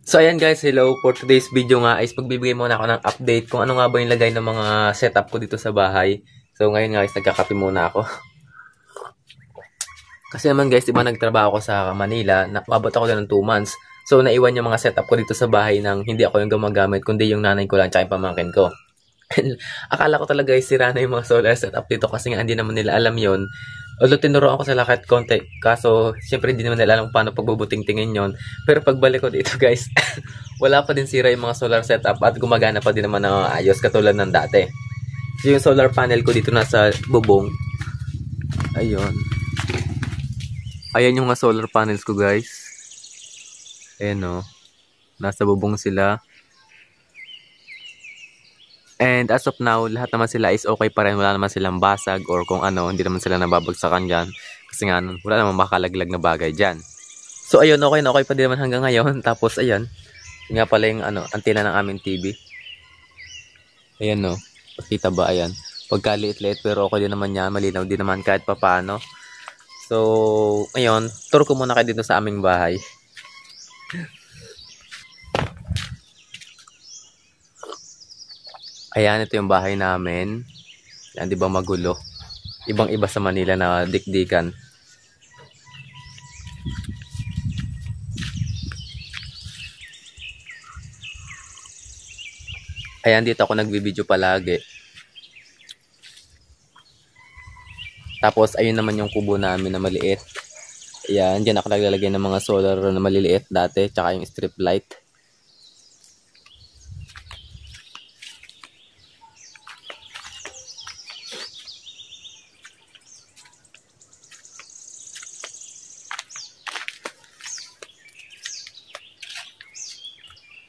So ayan guys, hello. For today's video nga is magbibigay muna ako ng update kung ano nga ba yung lagay ng mga setup ko dito sa bahay. So ngayon guys, nagkakape muna ako. Kasi naman guys, diba nagtrabaho ako sa Manila, nakabot ako doon ng 2 months. So naiwan yung mga setup ko dito sa bahay nang hindi ako yung gumagamit, kundi yung nanay ko lang tsaka yung pamangkin ko. Akala ko talaga guys, sira na yung mga solar setup dito kasi nga hindi naman nila alam yon. Although tinuruan ko sila kahit konti, kaso syempre hindi naman nila alam paano pagbubuting-tingin yon. Pero pagbalik ko dito guys, wala pa din sira yung mga solar setup at gumagana pa din naman ng ayos katulad ng dati. So, yung solar panel ko dito nasa bubong. Ayun. Ayan yung mga solar panels ko guys. Ayan o. Nasa bubong sila. And as of now, lahat naman sila is okay pa rin. Wala naman silang basag or kung ano, hindi naman sila nababagsakan dyan. Kasi nga, wala naman makalaglag na bagay dyan. So ayun, okay na okay pa din naman hanggang ngayon. Tapos ayan, yun nga pala yung antena ng aming TV. Ayan no, pakita ba ayan. Pagkaliit-liit pero okay din naman yan, malinaw din naman kahit pa paano. So, ayun, tour ko muna kayo dito sa aming bahay. Ayan, ito yung bahay namin. Yan, di ba magulo? Ibang-iba sa Manila na dikdikan. Ayan, dito ako nagbibideo palagi. Tapos, ayun naman yung kubo namin na maliit. Ayan, dyan ako naglalagay ng mga solar na maliliit dati, tsaka yung strip light.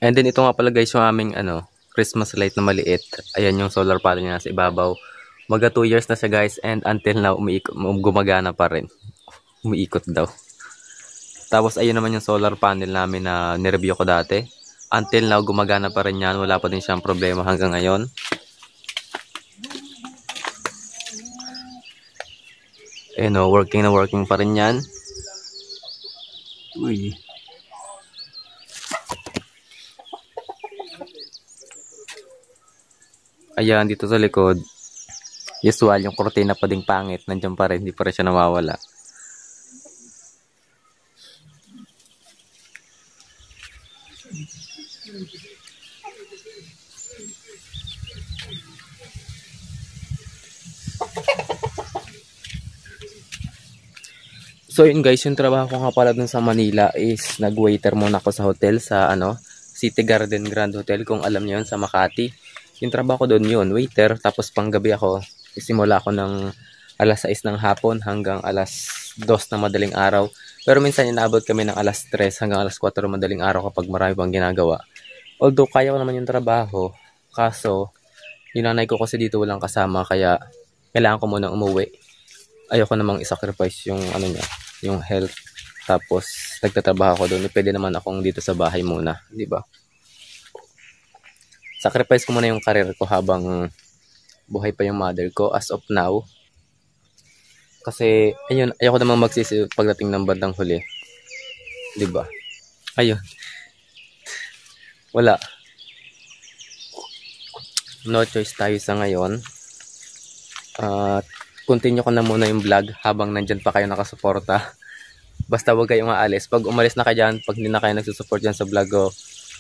And then ito nga pala guys yung aming Christmas light na maliit. Ayan yung solar panel niya sa ibabaw. Maga 2 years na siya guys and until now gumagana pa rin. Umiikot daw. Tapos ayun naman yung solar panel namin na nireview ko dati. Until now gumagana pa rin yan. Wala pa din siyang problema hanggang ngayon. Ayun o, working na working pa rin yan. Uy. Ayan, dito sa likod, usual, yung kurtina pa ding pangit, nandiyan pa rin, hindi pa rin siya nawawala. So yun guys, yung trabaho ko nga pala dun sa Manila is nag-waiter muna ako sa hotel sa City Garden Grand Hotel, kung alam niyo yun, sa Makati. Yung trabaho ko doon yun, waiter, tapos panggabi ako, isimula ako ng alas 6 ng hapon hanggang alas 2 ng madaling araw. Pero minsan inaabot kami ng alas 3 hanggang alas 4 ng madaling araw kapag marami pang ginagawa. Although kaya ko naman yung trabaho, kaso yung nanay ko kasi dito walang kasama kaya kailangan ko munang umuwi. Ayoko namang isacrifice yung niya, yung health. Tapos nagtatrabaho ako doon, pwede naman akong dito sa bahay muna, di ba? Sacrifice ko muna yung career ko habang buhay pa yung mother ko as of now. Kasi, ayun, ayoko namang magsisi pagdating ng bandang huli. Diba? Ayun. Wala. No choice tayo sa ngayon. Continue ko na muna yung vlog habang nandyan pa kayo nakasuporta. Basta huwag kayong aalis. Pag umalis na kayo dyan, pag hindi na kayo nagsusupport dyan sa vlog ko,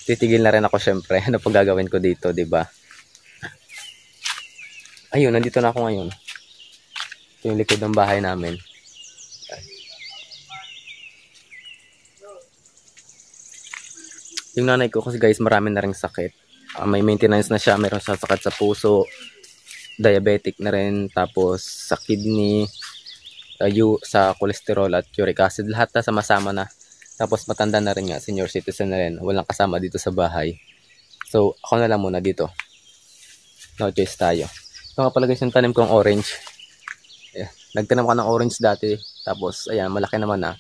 titigil na rin ako syempre. Ano pag gagawin ko dito, diba? Ayun, nandito na ako ngayon. Ito yung likod ng bahay namin. Yung nanay ko kasi guys, marami na ring sakit. May maintenance na siya, meron siya sakit sa puso, diabetic na rin, tapos sa kidney, sa cholesterol at uric acid. Lahat na sama-sama na. Tapos matanda na rin nga, senior citizen na rin. Walang kasama dito sa bahay. So, ako na lang muna dito. No choice tayo. Ito nga pala guys yung tanim kong orange. Ayan. Nagtanim ko ng orange dati. Tapos, ayan, malaki naman na.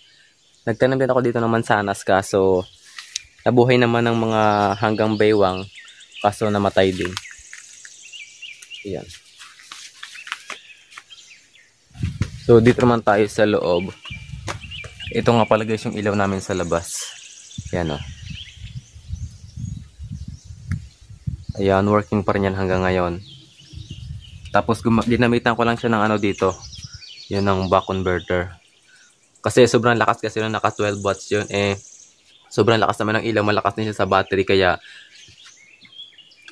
Nagtanim din ako dito ng mansanas kaso nabuhay naman ng mga hanggang baywang. Kaso namatay din. Ayan. So, dito naman tayo sa loob. Ito nga pala guys yung ilaw namin sa labas. Yan o. Ayan, working pa rin yan hanggang ngayon. Tapos dinamitan ko lang siya ng ano dito. Yun ng buck converter. Kasi sobrang lakas kasi nung naka 12 watts yun. Sobrang lakas naman ng ilaw. Malakas din siya sa battery. Kaya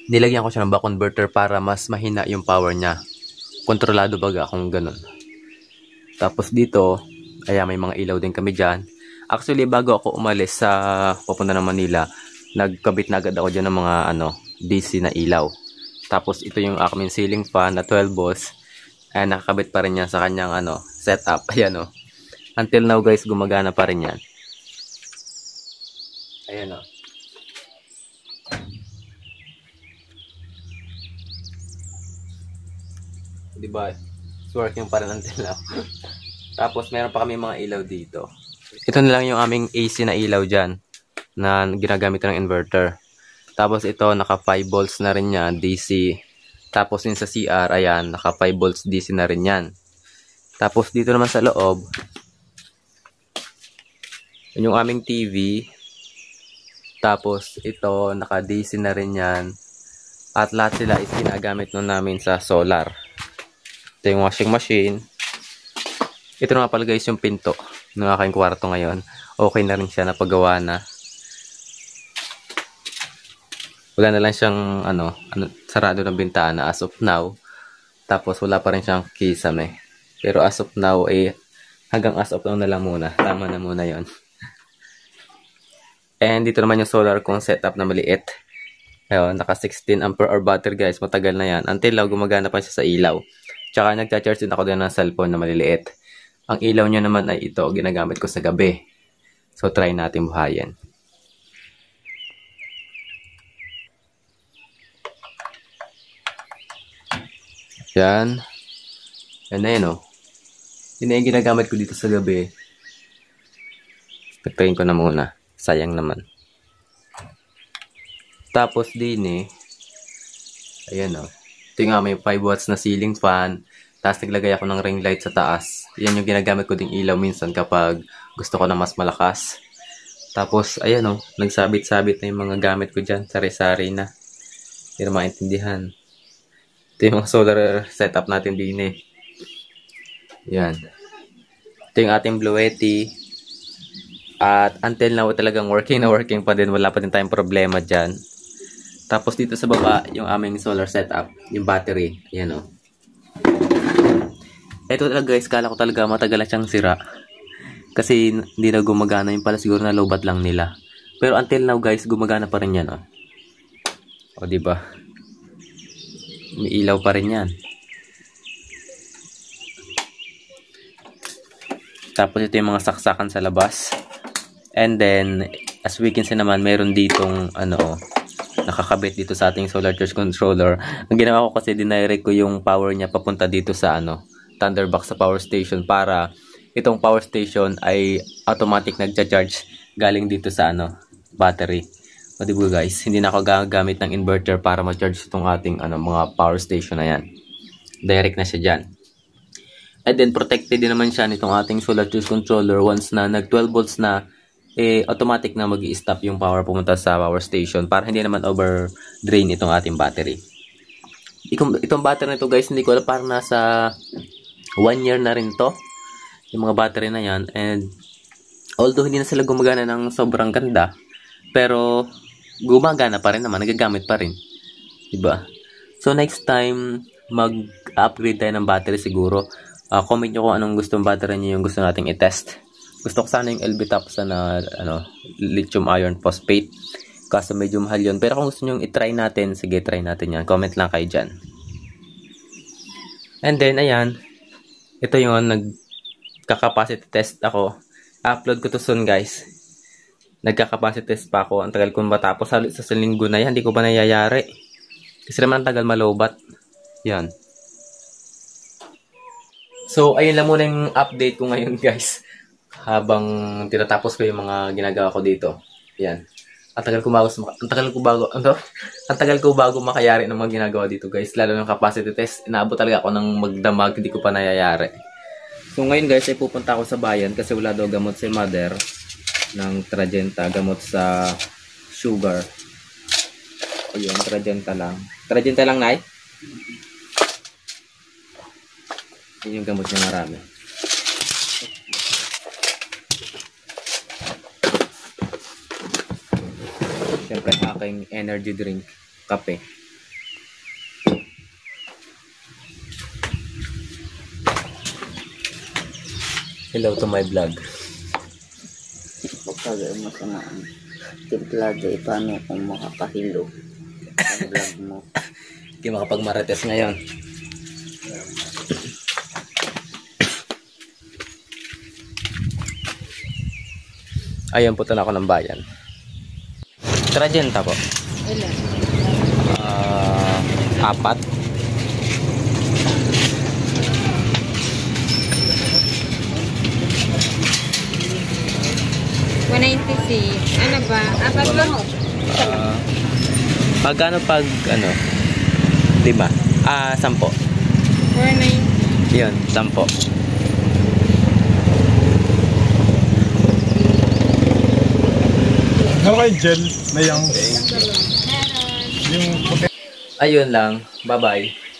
nilagyan ko siya ng buck converter para mas mahina yung power niya. Kontrolado baga kung ganun. Tapos dito, ayan, may mga ilaw din kami dyan. Actually, bago ako umalis sa papunta ng Manila, nagkabit na agad ako dyan ng mga DC na ilaw. Tapos ito yung aking ceiling fan na 12 volts. Ayan, nakakabit pa rin yan sa kanyang setup. Ayan Until now guys, gumagana pa rin yan. Ayan Diba? It's working pa rin until now. Tapos meron pa kami mga ilaw dito. Ito na lang yung aming AC na ilaw dyan na ginagamit ng inverter. Tapos ito naka 5 volts na rin yan DC. Tapos yung sa CR, ayan, naka 5 volts DC na rin yan. Tapos dito naman sa loob, yun yung aming TV. Tapos ito naka DC na rin yan. At lahat sila is ginagamit nun namin sa solar. Ito yung washing machine. Ito na nga pala guys yung pinto ng aking kwarto ngayon. Okay na rin siya, napagawa na. Wala na lang siyang sarado ng bintana as of now. Tapos wala pa rin siyang kisame. Pero as of now hanggang as of now na lang muna. Tama na muna yon. And dito naman yung solar kong setup na maliit. Ayun, naka 16 ampere hour battery guys. Matagal na yan. Until now gumagana pa siya sa ilaw. Tsaka nagcha-charge din ako din ng cellphone na maliliit. Ang ilaw niya naman ay ito, ginagamit ko sa gabi. So try natin buhayin. Yan. Yan na yun Yun na yung ginagamit ko dito sa gabi. Pagtayin ko na muna. Sayang naman. Tapos din ayan ito yung may 5 watts na ceiling fan. Tapos naglagay ako ng ring light sa taas. Yan yung ginagamit ko ding ilaw minsan kapag gusto ko na mas malakas. Tapos ayan nagsabit-sabit na yung mga gamit ko dyan. Sari-sari na. Hindi na maintindihan. Ito yung mga solar setup natin din Yan. Ito yung ating Bluetti. At until now talagang working na working pa din. Wala pa din tayong problema dyan. Tapos dito sa baba, yung aming solar setup. Yung battery. Ayan Ito talaga guys, kala ko talaga matagal na siyang sira. Kasi hindi na gumagana. Yung pala siguro na lobat lang nila. Pero until now guys, gumagana pa rin yan O diba? May ilaw pa rin yan. Tapos ito yung mga saksakan sa labas. And then, as we can see naman, meron ditong nakakabit dito sa ating solar charge controller. Ang ginawa ko kasi dinirect ko yung power niya papunta dito sa Thunderbox sa power station para itong power station ay automatic nagcha-charge galing dito sa battery. O diba guys, hindi na ako gagamit ng inverter para ma-charge itong ating mga power station na yan. Direct na siya dyan. And then protected din naman siya nitong ating solar charge controller once na nag 12 volts na automatic na mag-i-stop yung power pumunta sa power station para hindi naman over-drain itong ating battery. Itong battery na ito guys, hindi ko alam, parang nasa 1 year na rin to. Yung mga battery na yan. And although hindi na sila gumagana ng sobrang ganda, pero gumagana pa rin naman, nagagamit pa rin. Diba? So next time, mag-upgrade tayo ng battery siguro. Comment nyo kung anong gustong battery nyo yung gusto nating i-test. Gusto ko sana yung LB Tapsa na lithium iron phosphate. Kaso medyo mahal yun. Pero kung gusto nyo i-try natin, sige, try natin yan. Comment lang kayo dyan. And then, ayan. Ito yung nagka-capacity test ako. Upload ko to soon, guys. Nagka-capacity test pa ako. Ang tagal kong matapos. Halos sa linggo na yan. Hindi ko pa nayayari. Kasi naman ang tagal malobat. Yan. So, ayun lang muna yung update ko ngayon, guys. Habang tinatapos ko yung mga ginagawa ko dito. Yan. Ang tagal ko bago makayari ng mga ginagawa dito, guys. Lalo ng capacity test. Inaabot talaga ako ng magdamag, hindi ko pa nayayari. So ngayon guys, ay pupunta ako sa bayan kasi wala daw gamot si mother ng Trajenta, gamot sa sugar. Ayun, Trajenta lang. Trajenta lang, Nay? Yun yung gamot niya marami. Siyempre, aking energy drink. Kape. Hello to my vlog. Pagkagay mo sa mga templado, paano kung makakahilo ang vlog mo? Hindi makapagmarites ngayon. Ayun, puto na ako ng bayan. Trajenta po. Ilan? 4. Ano ba? Apat lang. Pag 5? 10. 490. Yun, 10. Okay, gel na yung puti. Ayun lang. Bye-bye.